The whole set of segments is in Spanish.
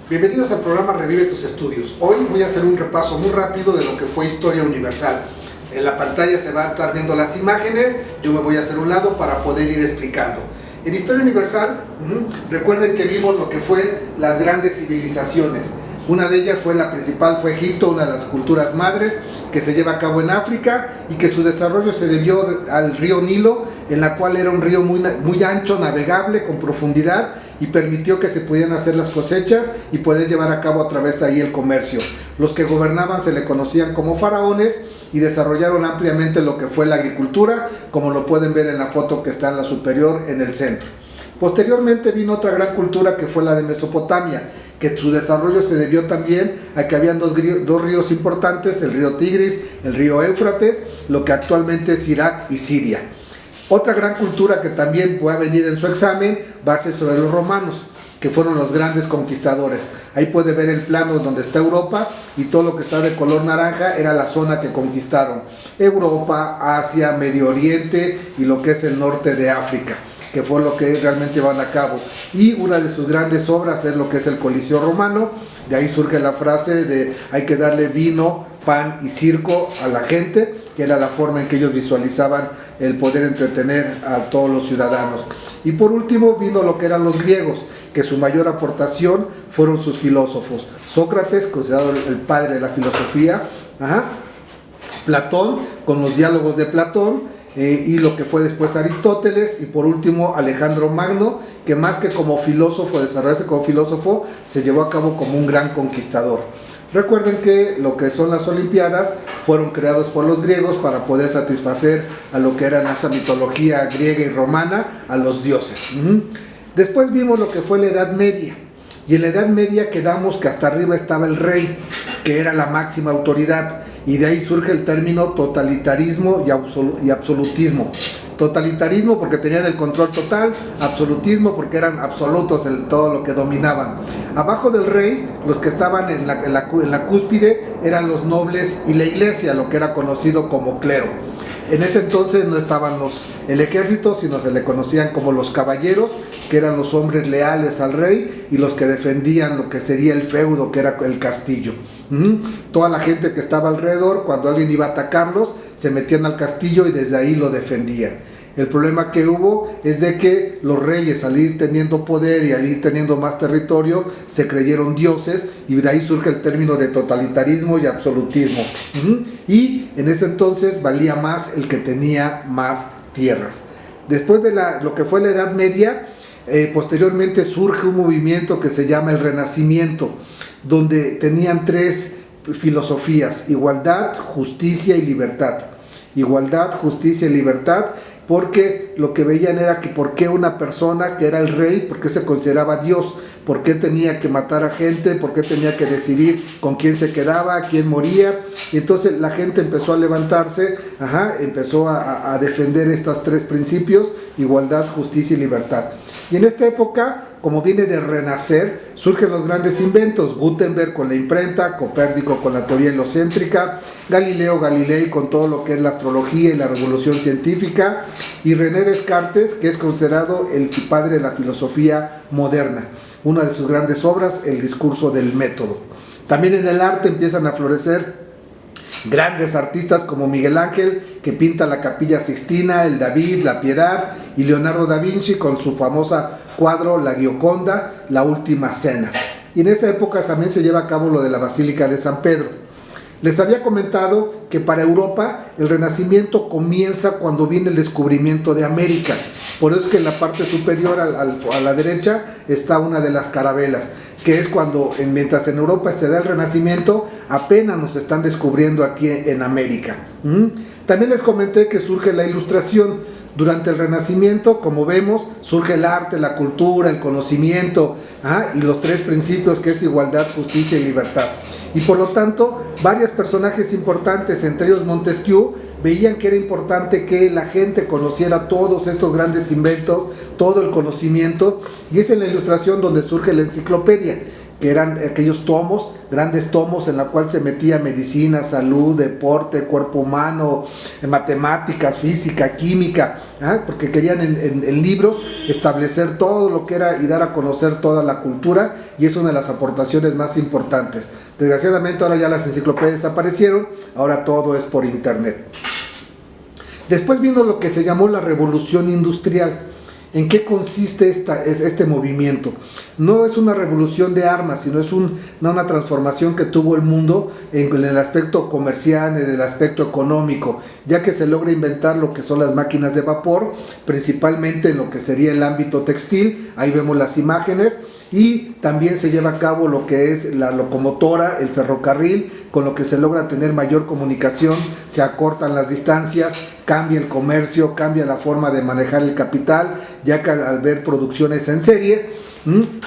Bienvenidos al programa Revive tus estudios. Hoy voy a hacer un repaso muy rápido de lo que fue Historia Universal. En la pantalla se van a estar viendo las imágenes, yo me voy a hacer un lado para poder ir explicando. En Historia Universal, recuerden que vimos lo que fue las grandes civilizaciones. Una de ellas fue la principal, fue Egipto, una de las culturas madres que se lleva a cabo en África y que su desarrollo se debió al río Nilo, en la cual era un río muy ancho, navegable, con profundidad, y permitió que se pudieran hacer las cosechas y poder llevar a cabo a través de ahí el comercio. Los que gobernaban se le conocían como faraones y desarrollaron ampliamente lo que fue la agricultura, como lo pueden ver en la foto que está en la superior en el centro. Posteriormente vino otra gran cultura que fue la de Mesopotamia, que su desarrollo se debió también a que habían dos ríos importantes, el río Tigris, el río Éufrates, lo que actualmente es Irak y Siria. Otra gran cultura que también va a venir en su examen va a ser sobre los romanos, que fueron los grandes conquistadores. Ahí puede ver el plano donde está Europa y todo lo que está de color naranja era la zona que conquistaron. Europa, Asia, Medio Oriente y lo que es el norte de África, que fue lo que realmente llevan a cabo. Y una de sus grandes obras es lo que es el Coliseo Romano. De ahí surge la frase de hay que darle vino, pan y circo a la gente, que era la forma en que ellos visualizaban el poder entretener a todos los ciudadanos. Y por último vino lo que eran los griegos, que su mayor aportación fueron sus filósofos. Sócrates, considerado el padre de la filosofía, Platón, con los diálogos de Platón, y lo que fue después Aristóteles, y por último Alejandro Magno, que más que como filósofo, desarrollarse como filósofo, se llevó a cabo como un gran conquistador. Recuerden que lo que son las Olimpiadas fueron creados por los griegos para poder satisfacer a lo que era esa mitología griega y romana, a los dioses. Después vimos lo que fue la Edad Media, y en la Edad Media quedamos que hasta arriba estaba el rey, que era la máxima autoridad, y de ahí surge el término totalitarismo y absolutismo. Totalitarismo porque tenían el control total, absolutismo porque eran absolutos en todo lo que dominaban. Abajo del rey, los que estaban en la cúspide eran los nobles y la iglesia, lo que era conocido como clero. En ese entonces no estaban el ejército, sino se le conocían como los caballeros, que eran los hombres leales al rey y los que defendían lo que sería el feudo, que era el castillo. Toda la gente que estaba alrededor, cuando alguien iba a atacarlos, se metían al castillo y desde ahí lo defendían. El problema que hubo es de que los reyes, al ir teniendo poder y al ir teniendo más territorio, se creyeron dioses, y de ahí surge el término de totalitarismo y absolutismo. Y en ese entonces valía más el que tenía más tierras. Después de lo que fue la Edad Media, posteriormente surge un movimiento que se llama el Renacimiento, donde tenían tres filosofías: igualdad, justicia y libertad. Igualdad, justicia y libertad, porque lo que veían era que por qué una persona que era el rey, por qué se consideraba Dios, por qué tenía que matar a gente, por qué tenía que decidir con quién se quedaba, quién moría. Y entonces la gente empezó a levantarse, empezó a defender estos tres principios: igualdad, justicia y libertad. Y en esta época, como viene de renacer, surgen los grandes inventos: Gutenberg con la imprenta, Copérnico con la teoría heliocéntrica, Galileo Galilei con todo lo que es la astrología y la revolución científica, y René Descartes, que es considerado el padre de la filosofía moderna. Una de sus grandes obras, El discurso del método. También en el arte empiezan a florecer grandes artistas como Miguel Ángel, que pinta la Capilla Sixtina, el David, la Piedad, y Leonardo da Vinci con su famosa cuadro La Gioconda, La Última Cena. Y en esa época también se lleva a cabo lo de la Basílica de San Pedro. Les había comentado que para Europa el Renacimiento comienza cuando viene el descubrimiento de América. Por eso es que en la parte superior a la derecha está una de las carabelas, que es cuando, mientras en Europa se da el Renacimiento, apenas nos están descubriendo aquí en América. También les comenté que surge la Ilustración. Durante el Renacimiento, como vemos, surge el arte, la cultura, el conocimiento, y los tres principios, que es igualdad, justicia y libertad. Y por lo tanto, varios personajes importantes, entre ellos Montesquieu, veían que era importante que la gente conociera todos estos grandes inventos, todo el conocimiento, y es en la Ilustración donde surge la enciclopedia, que eran aquellos tomos, grandes tomos en la cual se metía medicina, salud, deporte, cuerpo humano, matemáticas, física, química, porque querían en libros establecer todo lo que era y dar a conocer toda la cultura, y es una de las aportaciones más importantes. Desgraciadamente ahora ya las enciclopedias desaparecieron, ahora todo es por internet. Después vino lo que se llamó la revolución industrial. ¿En qué consiste este movimiento? No es una revolución de armas, sino es una transformación que tuvo el mundo en el aspecto comercial, en el aspecto económico, ya que se logra inventar lo que son las máquinas de vapor, principalmente en lo que sería el ámbito textil. Ahí vemos las imágenes. Y también se lleva a cabo lo que es la locomotora, el ferrocarril, con lo que se logra tener mayor comunicación, se acortan las distancias, cambia el comercio, cambia la forma de manejar el capital, ya que al ver producciones en serie,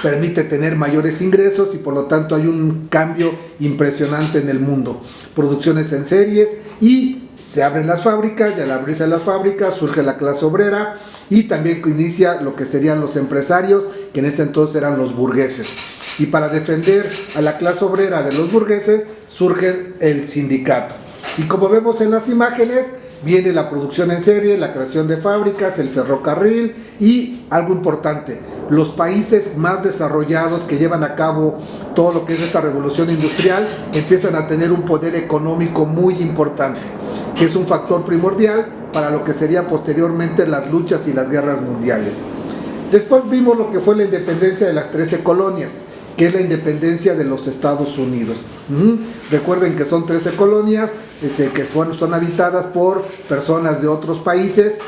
permite tener mayores ingresos y por lo tanto hay un cambio impresionante en el mundo. Producciones en series y se abren las fábricas, y al abrirse las fábricas surge la clase obrera y también inicia lo que serían los empresarios, que en ese entonces eran los burgueses. Y para defender a la clase obrera de los burgueses surge el sindicato. Y como vemos en las imágenes, viene la producción en serie, la creación de fábricas, el ferrocarril y algo importante, los países más desarrollados que llevan a cabo todo lo que es esta revolución industrial empiezan a tener un poder económico muy importante, que es un factor primordial para lo que serían posteriormente las luchas y las guerras mundiales. Después vimos lo que fue la independencia de las 13 colonias, que es la independencia de los Estados Unidos. Recuerden que son 13 colonias que son habitadas por personas de otros países,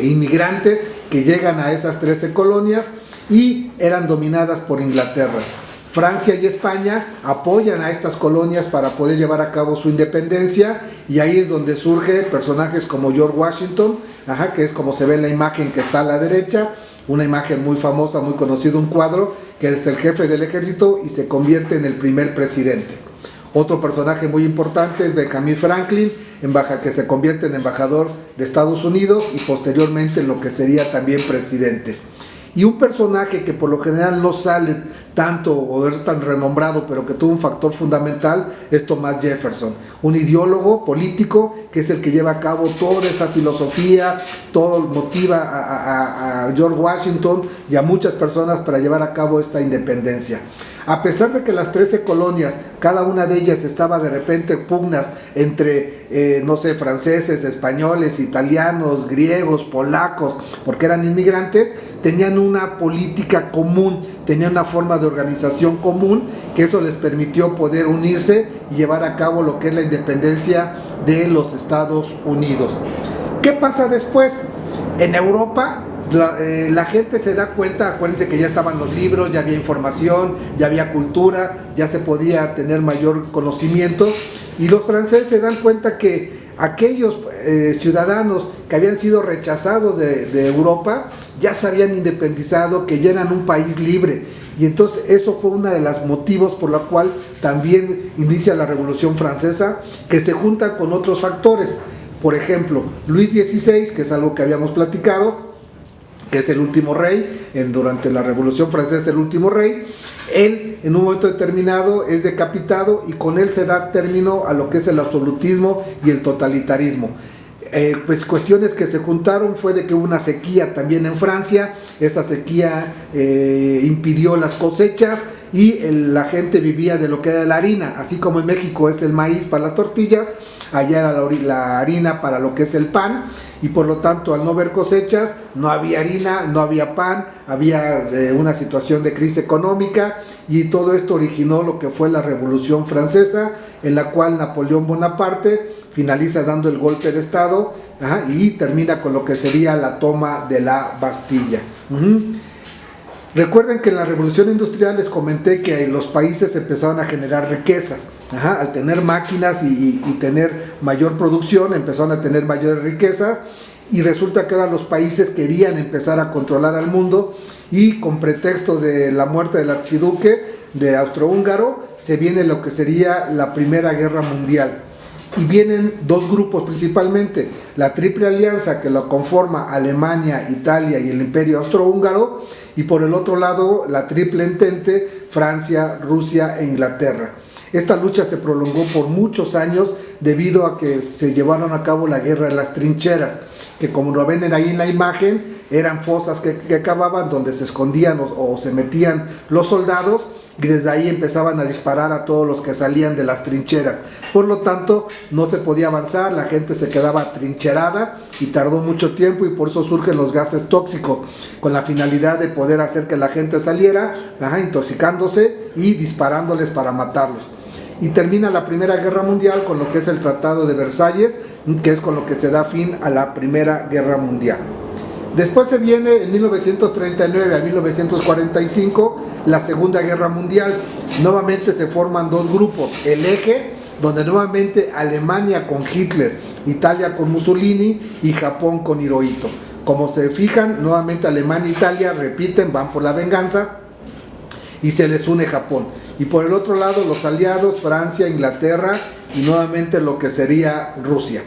inmigrantes que llegan a esas 13 colonias y eran dominadas por Inglaterra. Francia y España apoyan a estas colonias para poder llevar a cabo su independencia, y ahí es donde surgen personajes como George Washington, que es como se ve en la imagen que está a la derecha, una imagen muy famosa, muy conocido, un cuadro, que es el jefe del ejército y se convierte en el primer presidente. Otro personaje muy importante es Benjamin Franklin, que se convierte en embajador de Estados Unidos y posteriormente en lo que sería también presidente. Y un personaje que por lo general no sale tanto o es tan renombrado, pero que tuvo un factor fundamental, es Thomas Jefferson, un ideólogo político que es el que lleva a cabo toda esa filosofía, todo motiva a George Washington y a muchas personas para llevar a cabo esta independencia. A pesar de que las 13 colonias, cada una de ellas estaba de repente pugnas entre, franceses, españoles, italianos, griegos, polacos, porque eran inmigrantes, tenían una política común, tenían una forma de organización común, que eso les permitió poder unirse y llevar a cabo lo que es la independencia de los Estados Unidos. ¿Qué pasa después? En Europa, la gente se da cuenta, acuérdense que ya estaban los libros, ya había información, ya había cultura, ya se podía tener mayor conocimiento, y los franceses se dan cuenta que aquellos ciudadanos que habían sido rechazados de Europa ya se habían independizado, que ya eran un país libre, y entonces eso fue uno de los motivos por la cual también inicia la Revolución Francesa, que se junta con otros factores. Por ejemplo, Luis XVI, que es algo que habíamos platicado, que es el último rey, durante la Revolución Francesa el último rey, él en un momento determinado es decapitado y con él se da término a lo que es el absolutismo y el totalitarismo. Pues cuestiones que se juntaron fue de que hubo una sequía también en Francia, esa sequía impidió las cosechas y la gente vivía de lo que era la harina, así como en México es el maíz para las tortillas, allá era la harina para lo que es el pan, y por lo tanto al no haber cosechas no había harina, no había pan, había una situación de crisis económica, y todo esto originó lo que fue la Revolución Francesa, en la cual Napoleón Bonaparte finaliza dando el golpe de estado y termina con lo que sería la toma de la Bastilla. Recuerden que en la Revolución Industrial les comenté que los países empezaron a generar riquezas. Al tener máquinas y tener mayor producción, empezaron a tener mayores riquezas, y resulta que ahora los países querían empezar a controlar al mundo, y con pretexto de la muerte del archiduque de Austrohúngaro, se viene lo que sería la Primera Guerra Mundial. Y vienen dos grupos principalmente, la Triple Alianza, que lo conforma Alemania, Italia y el Imperio Austrohúngaro, y por el otro lado la Triple Entente, Francia, Rusia e Inglaterra. Esta lucha se prolongó por muchos años debido a que se llevaron a cabo la guerra de las trincheras, que como lo ven ahí en la imagen, eran fosas que cavaban donde se escondían o se metían los soldados, y desde ahí empezaban a disparar a todos los que salían de las trincheras. Por lo tanto, no se podía avanzar, la gente se quedaba trincherada y tardó mucho tiempo, y por eso surgen los gases tóxicos, con la finalidad de poder hacer que la gente saliera, intoxicándose y disparándoles para matarlos. Y termina la Primera Guerra Mundial con lo que es el Tratado de Versalles, que es con lo que se da fin a la Primera Guerra Mundial. Después se viene en 1939 a 1945 la Segunda Guerra Mundial. Nuevamente se forman dos grupos, el Eje, donde nuevamente Alemania con Hitler, Italia con Mussolini y Japón con Hirohito. Como se fijan, nuevamente Alemania e Italia repiten, van por la venganza y se les une Japón. Y por el otro lado los aliados, Francia, Inglaterra y nuevamente lo que sería Rusia.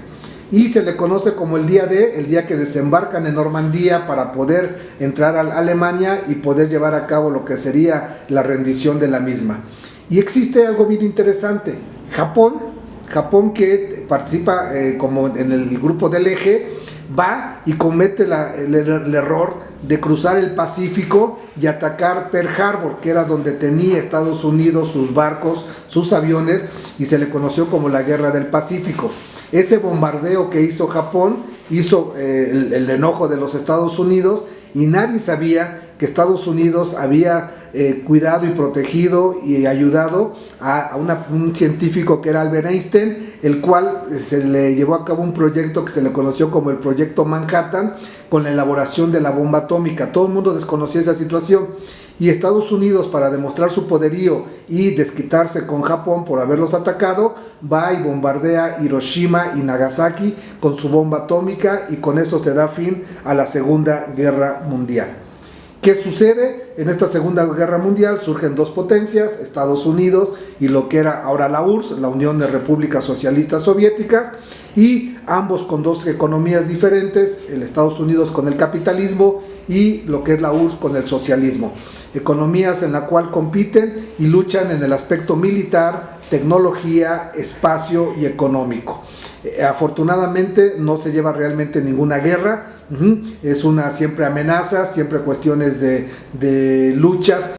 Y se le conoce como el día que desembarcan en Normandía para poder entrar a Alemania y poder llevar a cabo lo que sería la rendición de la misma. Y existe algo bien interesante, Japón que participa como en el grupo del Eje, va y comete el error de cruzar el Pacífico y atacar Pearl Harbor, que era donde tenía Estados Unidos sus barcos, sus aviones, y se le conoció como la Guerra del Pacífico. Ese bombardeo que hizo Japón hizo el enojo de los Estados Unidos, y nadie sabía que Estados Unidos había cuidado y protegido y ayudado a un científico que era Albert Einstein, el cual se le llevó a cabo un proyecto que se le conoció como el Proyecto Manhattan, con la elaboración de la bomba atómica. Todo el mundo desconocía esa situación, y Estados Unidos, para demostrar su poderío y desquitarse con Japón por haberlos atacado, va y bombardea Hiroshima y Nagasaki con su bomba atómica, y con eso se da fin a la Segunda Guerra Mundial. ¿Qué sucede? En esta Segunda Guerra Mundial surgen dos potencias, Estados Unidos y lo que era ahora la URSS, la Unión de Repúblicas Socialistas Soviéticas, y ambos con dos economías diferentes, el Estados Unidos con el capitalismo y lo que es la URSS con el socialismo. Economías en la cual compiten y luchan en el aspecto militar, tecnología, espacio y económico. Afortunadamente no se lleva realmente ninguna guerra, es siempre amenazas, siempre cuestiones de luchas